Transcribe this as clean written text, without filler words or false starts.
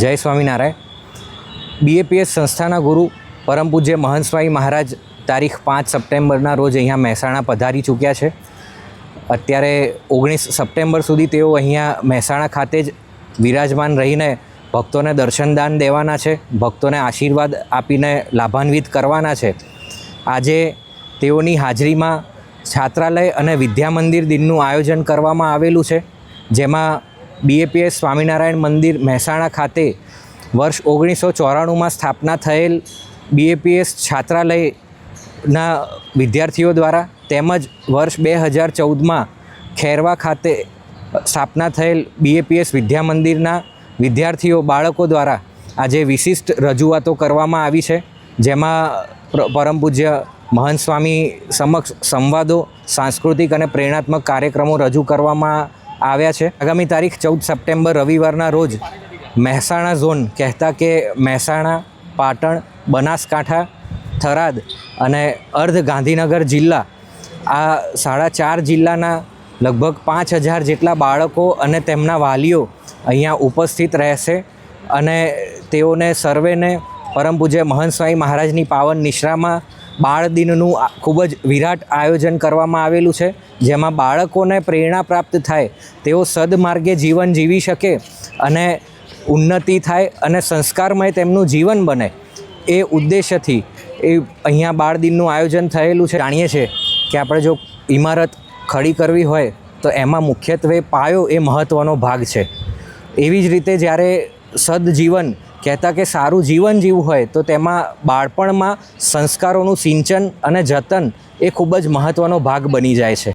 જય સ્વામિનારાયણ. બીએપીએસ સંસ્થાના ગુરુ પરમ પૂજ્ય મહંત સ્વામી મહારાજ તારીખ 5 સપ્ટેમ્બરના રોજ અહીંયા મહેસાણા પધારી ચૂક્યા છે. અત્યારે 19 સપ્ટેમ્બર સુધી તેઓ અહીંયા મહેસાણા ખાતે જ વિરાજમાન રહીને ભક્તોને દર્શનદાન દેવાના છે, ભક્તોને આશીર્વાદ આપીને લાભાન્વિત કરવાના છે. આજે તેઓની હાજરીમાં છાત્રાલય અને વિદ્યા મંદિર દિનનું આયોજન કરવામાં આવેલું છે, જેમાં બીએપીએસ સ્વામિનારાયણ મંદિર મહેસાણા ખાતે વર્ષ 1994માં સ્થાપના થયેલ બીએપીએસ છાત્રાલયના વિદ્યાર્થીઓ દ્વારા તેમજ વર્ષ 2014માં ખેરવા ખાતે સ્થાપના થયેલ બીએપીએસ વિદ્યા મંદિરના વિદ્યાર્થીઓ બાળકો દ્વારા આજે વિશિષ્ટ રજૂઆતો કરવામાં આવી છે, જેમાં પરમ પૂજ્ય મહંત સ્વામી સમક્ષ સંવાદો, સાંસ્કૃતિક અને પ્રેરણાત્મક કાર્યક્રમો રજૂ કરવામાં આવ્યા છે. આગામી તારીખ 14 સપ્ટેમ્બર રવિવારના રોજ મહેસાણા ઝોન કહેતા કે મહેસાણા, પાટણ, બનાસકાંઠા, થરાદ અને અર્ધ ગાંધીનગર જિલ્લા, આ 4.5 જિલ્લાના લગભગ 5000 જેટલા બાળકો અને તેમના વાલીઓ અહીંયા ઉપસ્થિત રહેશે અને તેઓને સર્વેને પરમ પૂજ્ય મહંત સ્વામી મહારાજની પાવન નિશ્રામાં બાળ દિનનું ખૂબ જ વિરાટ આયોજન કરવામાં આવેલું છે, જેમાં બાળકોને પ્રેરણા પ્રાપ્ત થાય, તેઓ સદમાર્ગે જીવન જીવી શકે અને ઉન્નતિ થાય અને સંસ્કારમય તેમનું જીવન બને, એ ઉદ્દેશ્યથી અહીંયા બાળ દિનનું આયોજન થયેલું છે. જાણીએ છીએ કે આપણે જો ઇમારત ખડી કરવી હોય તો એમાં મુખ્યત્વે પાયો એ મહત્ત્વનો ભાગ છે. એવી જ રીતે જ્યારે સદજીવન કહેતા કે સારું જીવન જીવવું હોય તો તેમાં બાળપણમાં સંસ્કારોનું સિંચન અને જતન એ ખૂબ જ મહત્ત્વનો ભાગ બની જાય છે.